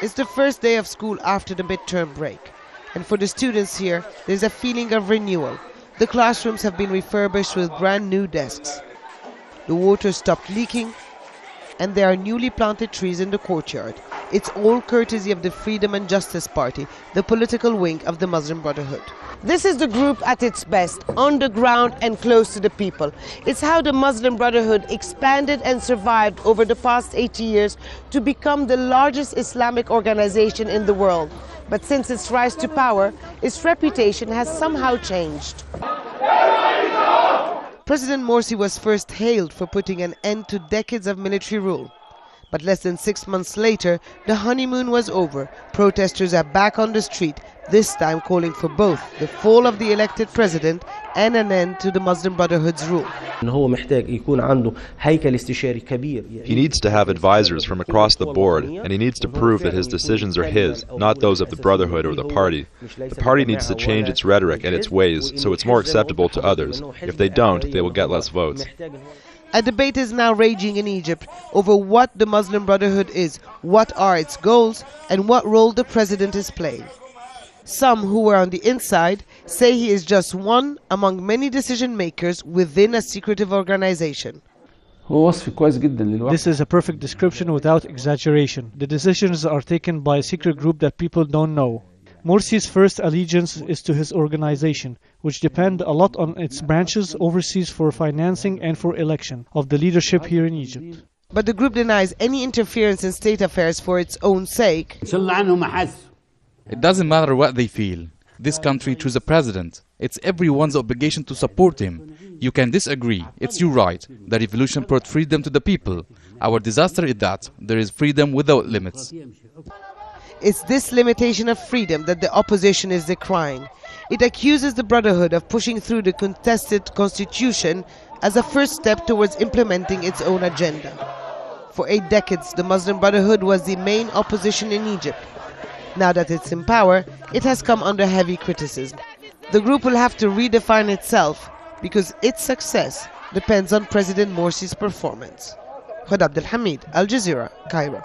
It's the first day of school after the midterm break, and for the students here, there's a feeling of renewal. The classrooms have been refurbished with brand new desks. The water stopped leaking, and there are newly planted trees in the courtyard. It's all courtesy of the Freedom and Justice Party, the political wing of the Muslim Brotherhood. This is the group at its best, on the ground and close to the people. It's how the Muslim Brotherhood expanded and survived over the past 80 years to become the largest Islamic organization in the world. But since its rise to power, its reputation has somehow changed. President Morsi was first hailed for putting an end to decades of military rule. But less than 6 months later, the honeymoon was over. Protesters are back on the street, this time calling for both the fall of the elected president and an end to the Muslim Brotherhood's rule. He needs to have advisors from across the board, and he needs to prove that his decisions are his, not those of the Brotherhood or the party. The party needs to change its rhetoric and its ways so it's more acceptable to others. If they don't, they will get less votes. A debate is now raging in Egypt over what the Muslim Brotherhood is, what are its goals, and what role the president is playing. Some who were on the inside say he is just one among many decision makers within a secretive organization. This is a perfect description without exaggeration. The decisions are taken by a secret group that people don't know. Morsi's first allegiance is to his organization, which depend a lot on its branches overseas for financing and for election of the leadership here in Egypt. But the group denies any interference in state affairs for its own sake. It doesn't matter what they feel. This country chose a president. It's everyone's obligation to support him. You can disagree. It's your right. The revolution brought freedom to the people. Our disaster is that there is freedom without limits. It's this limitation of freedom that the opposition is decrying. It accuses the Brotherhood of pushing through the contested constitution as a first step towards implementing its own agenda. For 8 decades, the Muslim Brotherhood was the main opposition in Egypt. Now that it's in power, it has come under heavy criticism. The group will have to redefine itself because its success depends on President Morsi's performance. Khod Abdel Hamid, Al Jazeera, Cairo.